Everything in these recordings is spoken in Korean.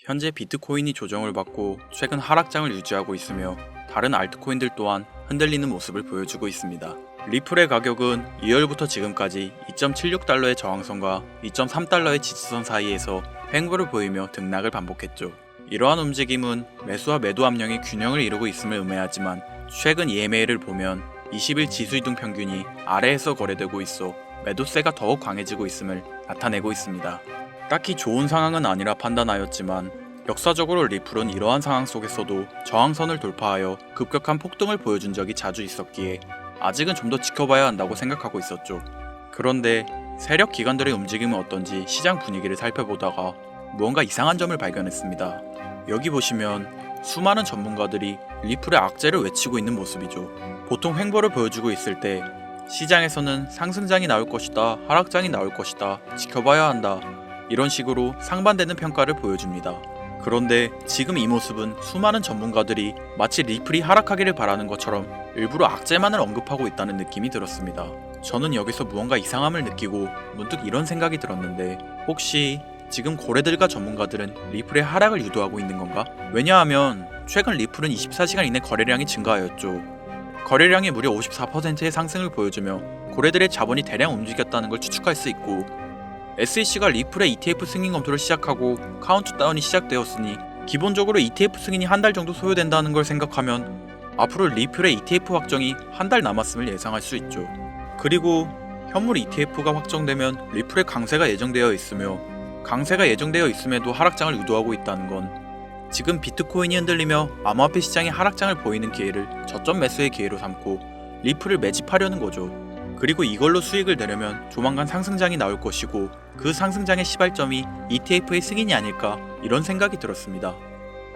현재 비트코인이 조정을 받고 최근 하락장을 유지하고 있으며 다른 알트코인들 또한 흔들리는 모습을 보여주고 있습니다. 리플의 가격은 2월부터 지금까지 2.76달러의 저항선과 2.3달러의 지지선 사이에서 횡보를 보이며 등락을 반복했죠. 이러한 움직임은 매수와 매도 압력이 균형을 이루고 있음을 의미하지만 최근 EMA를 보면 20일 지수이동 평균이 아래에서 거래되고 있어 매도세가 더욱 강해지고 있음을 나타내고 있습니다. 딱히 좋은 상황은 아니라 판단하였지만 역사적으로 리플은 이러한 상황 속에서도 저항선을 돌파하여 급격한 폭등을 보여준 적이 자주 있었기에 아직은 좀 더 지켜봐야 한다고 생각하고 있었죠. 그런데 세력 기관들의 움직임은 어떤지 시장 분위기를 살펴보다가 무언가 이상한 점을 발견했습니다. 여기 보시면 수많은 전문가들이 리플의 악재를 외치고 있는 모습이죠. 보통 횡보를 보여주고 있을 때 시장에서는 상승장이 나올 것이다, 하락장이 나올 것이다, 지켜봐야 한다, 이런 식으로 상반되는 평가를 보여줍니다. 그런데 지금 이 모습은 수많은 전문가들이 마치 리플이 하락하기를 바라는 것처럼 일부러 악재만을 언급하고 있다는 느낌이 들었습니다. 저는 여기서 무언가 이상함을 느끼고 문득 이런 생각이 들었는데, 혹시 지금 고래들과 전문가들은 리플의 하락을 유도하고 있는 건가? 왜냐하면 최근 리플은 24시간 이내 거래량이 증가하였죠. 거래량이 무려 54%의 상승을 보여주며 고래들의 자본이 대량 움직였다는 걸 추측할 수 있고, SEC가 리플의 ETF 승인 검토를 시작하고 카운트다운이 시작되었으니 기본적으로 ETF 승인이 한 달 정도 소요된다는 걸 생각하면 앞으로 리플의 ETF 확정이 한 달 남았음을 예상할 수 있죠. 그리고 현물 ETF가 확정되면 리플의 강세가 예정되어 있으며, 강세가 예정되어 있음에도 하락장을 유도하고 있다는 건 지금 비트코인이 흔들리며 암호화폐 시장이 하락장을 보이는 기회를 저점 매수의 기회로 삼고 리플을 매집하려는 거죠. 그리고 이걸로 수익을 내려면 조만간 상승장이 나올 것이고, 그 상승장의 시발점이 ETF의 승인이 아닐까, 이런 생각이 들었습니다.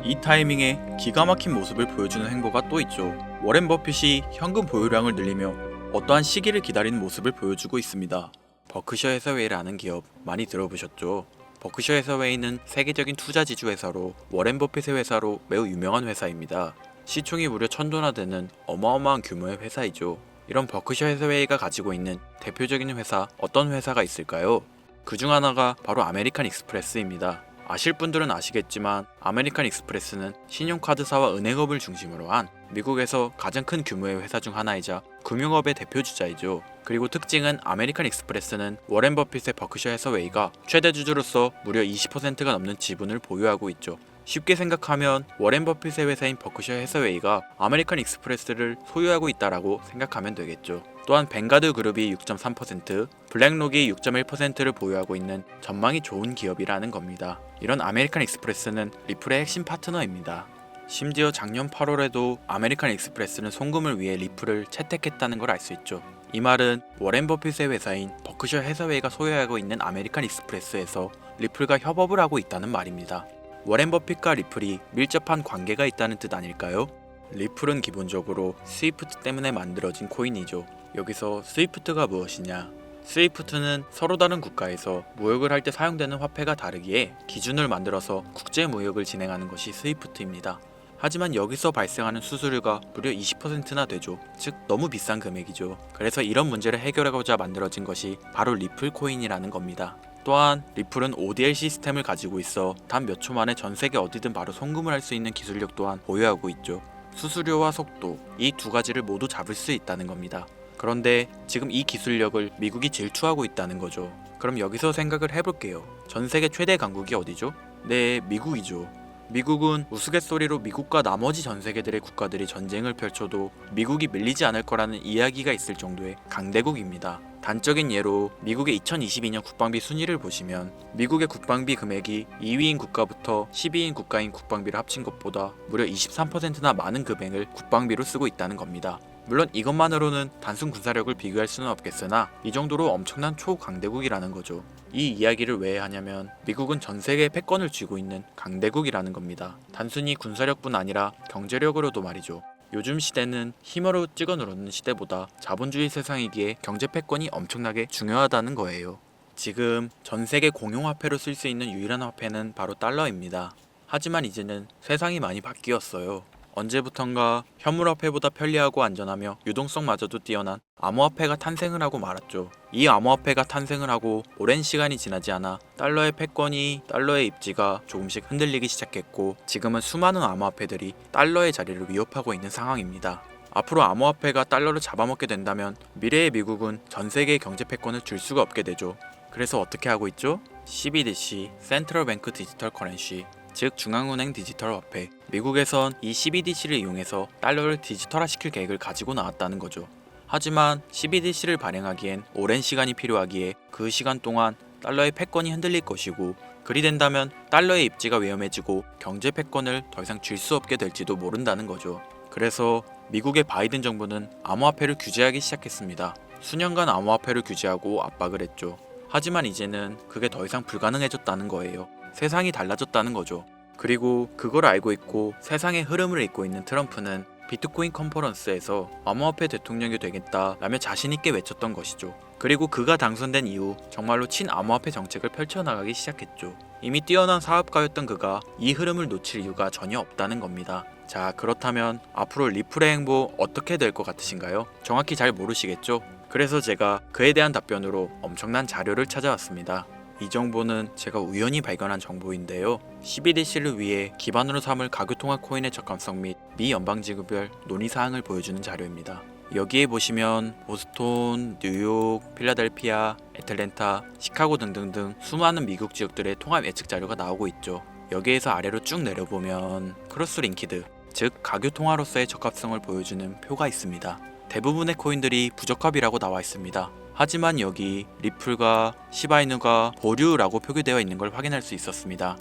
이 타이밍에 기가 막힌 모습을 보여주는 행보가 또 있죠. 워렌 버핏이 현금 보유량을 늘리며 어떠한 시기를 기다리는 모습을 보여주고 있습니다. 버크셔 해서웨이라는 기업 많이 들어보셨죠? 버크셔 해서웨이는 세계적인 투자 지주 회사로 워렌 버핏의 회사로 매우 유명한 회사입니다. 시총이 무려 1000조나 되는 어마어마한 규모의 회사이죠. 이런 버크셔 해서웨이가 가지고 있는 대표적인 회사, 어떤 회사가 있을까요? 그 중 하나가 바로 아메리칸 익스프레스입니다. 아실 분들은 아시겠지만 아메리칸 익스프레스는 신용카드사와 은행업을 중심으로 한 미국에서 가장 큰 규모의 회사 중 하나이자 금융업의 대표주자이죠. 그리고 특징은 아메리칸 익스프레스는 워렌 버핏의 버크셔 해서웨이가 최대 주주로서 무려 20%가 넘는 지분을 보유하고 있죠. 쉽게 생각하면 워렌 버핏의 회사인 버크셔 해서웨이가 아메리칸 익스프레스를 소유하고 있다라고 생각하면 되겠죠. 또한 뱅가드 그룹이 6.3%, 블랙록이 6.1%를 보유하고 있는 전망이 좋은 기업이라는 겁니다. 이런 아메리칸 익스프레스는 리플의 핵심 파트너입니다. 심지어 작년 8월에도 아메리칸 익스프레스는 송금을 위해 리플을 채택했다는 걸 알 수 있죠. 이 말은 워렌 버핏의 회사인 버크셔 해서웨이가 소유하고 있는 아메리칸 익스프레스에서 리플과 협업을 하고 있다는 말입니다. 워렌 버핏과 리플이 밀접한 관계가 있다는 뜻 아닐까요? 리플은 기본적으로 스위프트 때문에 만들어진 코인이죠. 여기서 스위프트가 무엇이냐? 스위프트는 서로 다른 국가에서 무역을 할 때 사용되는 화폐가 다르기에 기준을 만들어서 국제 무역을 진행하는 것이 스위프트입니다. 하지만 여기서 발생하는 수수료가 무려 20%나 되죠. 즉 너무 비싼 금액이죠. 그래서 이런 문제를 해결하고자 만들어진 것이 바로 리플 코인이라는 겁니다. 또한 리플은 ODL 시스템을 가지고 있어 단 몇 초 만에 전 세계 어디든 바로 송금을 할 수 있는 기술력 또한 보유하고 있죠. 수수료와 속도, 이 두 가지를 모두 잡을 수 있다는 겁니다. 그런데 지금 이 기술력을 미국이 질투하고 있다는 거죠. 그럼 여기서 생각을 해볼게요. 전 세계 최대 강국이 어디죠? 네, 미국이죠. 미국은 우스갯소리로 미국과 나머지 전 세계들의 국가들이 전쟁을 펼쳐도 미국이 밀리지 않을 거라는 이야기가 있을 정도의 강대국입니다. 단적인 예로 미국의 2022년 국방비 순위를 보시면 미국의 국방비 금액이 2위인 국가부터 10위인 국가인 국방비를 합친 것보다 무려 23%나 많은 금액을 국방비로 쓰고 있다는 겁니다. 물론 이것만으로는 단순 군사력을 비교할 수는 없겠으나 이 정도로 엄청난 초강대국이라는 거죠. 이 이야기를 왜 하냐면 미국은 전 세계의 패권을 쥐고 있는 강대국이라는 겁니다. 단순히 군사력뿐 아니라 경제력으로도 말이죠. 요즘 시대는 힘으로 찍어 누르는 시대보다 자본주의 세상이기에 경제 패권이 엄청나게 중요하다는 거예요. 지금 전 세계 공용화폐로 쓸 수 있는 유일한 화폐는 바로 달러입니다. 하지만 이제는 세상이 많이 바뀌었어요. 언제부턴가 현물화폐보다 편리하고 안전하며 유동성마저도 뛰어난 암호화폐가 탄생을 하고 말았죠. 이 암호화폐가 탄생을 하고 오랜 시간이 지나지 않아 달러의 패권이 달러의 입지가 조금씩 흔들리기 시작했고 지금은 수많은 암호화폐들이 달러의 자리를 위협하고 있는 상황입니다. 앞으로 암호화폐가 달러를 잡아먹게 된다면 미래의 미국은 전 세계의 경제 패권을 줄 수가 없게 되죠. 그래서 어떻게 하고 있죠? CBDC, 센트럴 뱅크 디지털 커런시, 즉 중앙은행 디지털 화폐. 미국에선 이 CBDC를 이용해서 달러를 디지털화시킬 계획을 가지고 나왔다는 거죠. 하지만 CBDC를 발행하기엔 오랜 시간이 필요하기에 그 시간 동안 달러의 패권이 흔들릴 것이고 그리 된다면 달러의 입지가 위험해지고 경제 패권을 더 이상 줄 수 없게 될지도 모른다는 거죠. 그래서 미국의 바이든 정부는 암호화폐를 규제하기 시작했습니다. 수년간 암호화폐를 규제하고 압박을 했죠. 하지만 이제는 그게 더 이상 불가능해졌다는 거예요. 세상이 달라졌다는 거죠. 그리고 그걸 알고 있고 세상의 흐름을 읽고 있는 트럼프는 비트코인 컨퍼런스에서 암호화폐 대통령이 되겠다라며 자신있게 외쳤던 것이죠. 그리고 그가 당선된 이후 정말로 친암호화폐 정책을 펼쳐나가기 시작했죠. 이미 뛰어난 사업가였던 그가 이 흐름을 놓칠 이유가 전혀 없다는 겁니다. 자, 그렇다면 앞으로 리플의 행보 어떻게 될 것 같으신가요? 정확히 잘 모르시겠죠? 그래서 제가 그에 대한 답변으로 엄청난 자료를 찾아왔습니다. 이 정보는 제가 우연히 발견한 정보인데요. CBDC를 위해 기반으로 삼을 가교통화 코인의 적합성 및 미 연방지구별 논의사항을 보여주는 자료입니다. 여기에 보시면 보스톤, 뉴욕, 필라델피아, 애틀랜타, 시카고 등등등 수많은 미국 지역들의 통합 예측 자료가 나오고 있죠. 여기에서 아래로 쭉 내려보면 크로스링키드, 즉 가교통화로서의 적합성을 보여주는 표가 있습니다. 대부분의 코인들이 부적합이라고 나와 있습니다. 하지만 여기 리플과 시바이누가 보류라고 표기되어 있는 걸 확인할 수 있었습니다.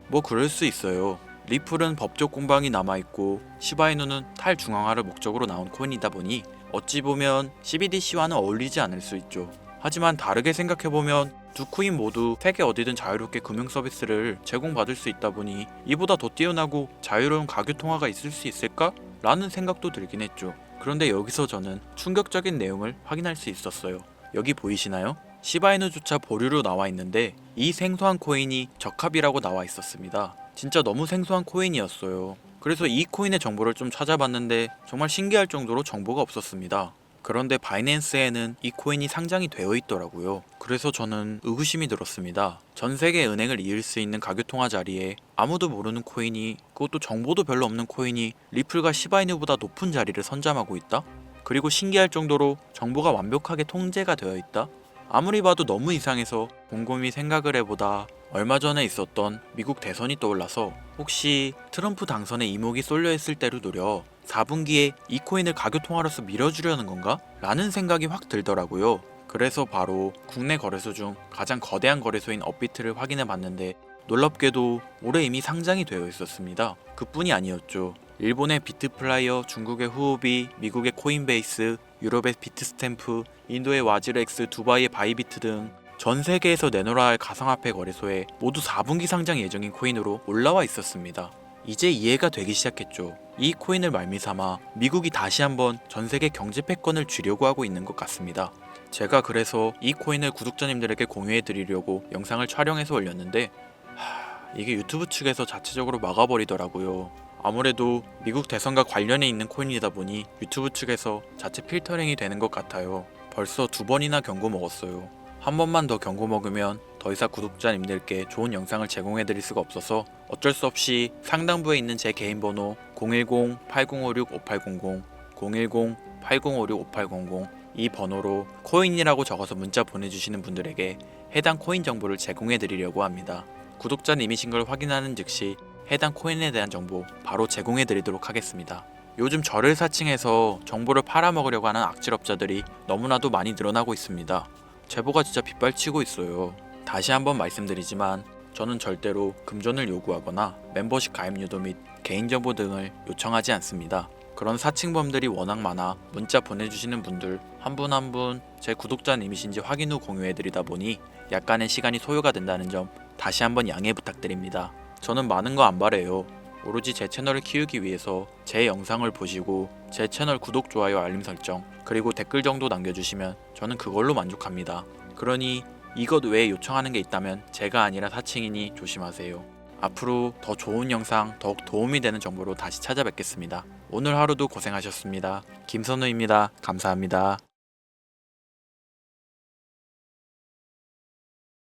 뭐 그럴 수 있어요. 리플은 법적 공방이 남아있고 시바이누는 탈중앙화를 목적으로 나온 코인이다 보니 어찌 보면 CBDC와는 어울리지 않을 수 있죠. 하지만 다르게 생각해보면 두 코인 모두 세계 어디든 자유롭게 금융 서비스를 제공받을 수 있다 보니 이보다 더 뛰어나고 자유로운 가교통화가 있을 수 있을까? 라는 생각도 들긴 했죠. 그런데 여기서 저는 충격적인 내용을 확인할 수 있었어요. 여기 보이시나요? 시바이누조차 보류로 나와 있는데 이 생소한 코인이 적합이라고 나와 있었습니다. 진짜 너무 생소한 코인이었어요. 그래서 이 코인의 정보를 좀 찾아봤는데 정말 신기할 정도로 정보가 없었습니다. 그런데 바이낸스에는 이 코인이 상장이 되어 있더라고요. 그래서 저는 의구심이 들었습니다. 전 세계 은행을 이을 수 있는 가교통화 자리에 아무도 모르는 코인이, 그것도 정보도 별로 없는 코인이 리플과 시바이누보다 높은 자리를 선점하고 있다? 그리고 신기할 정도로 정보가 완벽하게 통제가 되어 있다? 아무리 봐도 너무 이상해서 곰곰이 생각을 해보다 얼마 전에 있었던 미국 대선이 떠올라서 혹시 트럼프 당선에 이목이 쏠려 있을 때를 노려 4분기에 이 코인을 가교통화로서 밀어주려는 건가? 라는 생각이 확 들더라고요. 그래서 바로 국내 거래소 중 가장 거대한 거래소인 업비트를 확인해 봤는데 놀랍게도 올해 이미 상장이 되어 있었습니다. 그뿐이 아니었죠. 일본의 비트플라이어, 중국의 후오비, 미국의 코인베이스, 유럽의 비트스탬프, 인도의 와즈렉스, 두바이의 바이비트 등 전 세계에서 내놓아야 할 가상화폐 거래소에 모두 4분기 상장 예정인 코인으로 올라와 있었습니다. 이제 이해가 되기 시작했죠. 이 코인을 말미삼아 미국이 다시 한번 전 세계 경제 패권을 쥐려고 하고 있는 것 같습니다. 제가 그래서 이 코인을 구독자님들에게 공유해 드리려고 영상을 촬영해서 올렸는데 이게 유튜브 측에서 자체적으로 막아버리더라고요. 아무래도 미국 대선과 관련해 있는 코인이다 보니 유튜브 측에서 자체 필터링이 되는 것 같아요. 벌써 2번이나 경고 먹었어요. 한 번만 더 경고 먹으면 더 이상 구독자님들께 좋은 영상을 제공해 드릴 수가 없어서 어쩔 수 없이 상단부에 있는 제 개인 번호 010-8056-5800, 010-8056-5800 이 번호로 코인이라고 적어서 문자 보내주시는 분들에게 해당 코인 정보를 제공해 드리려고 합니다. 구독자님이신 걸 확인하는 즉시 해당 코인에 대한 정보 바로 제공해 드리도록 하겠습니다. 요즘 저를 사칭해서 정보를 팔아먹으려고 하는 악질업자들이 너무나도 많이 늘어나고 있습니다. 제보가 진짜 빗발치고 있어요. 다시 한번 말씀드리지만 저는 절대로 금전을 요구하거나 멤버십 가입 유도 및 개인정보 등을 요청하지 않습니다. 그런 사칭범들이 워낙 많아 문자 보내주시는 분들 한 분 한 분 제 구독자님이신지 확인 후 공유해드리다 보니 약간의 시간이 소요가 된다는 점 다시 한번 양해 부탁드립니다. 저는 많은 거 안 바래요. 오로지 제 채널을 키우기 위해서 제 영상을 보시고 제 채널 구독, 좋아요, 알림 설정 그리고 댓글 정도 남겨주시면 저는 그걸로 만족합니다. 그러니 이것 외에 요청하는 게 있다면 제가 아니라 사칭이니 조심하세요. 앞으로 더 좋은 영상, 더욱 도움이 되는 정보로 다시 찾아뵙겠습니다. 오늘 하루도 고생하셨습니다. 김선우입니다. 감사합니다.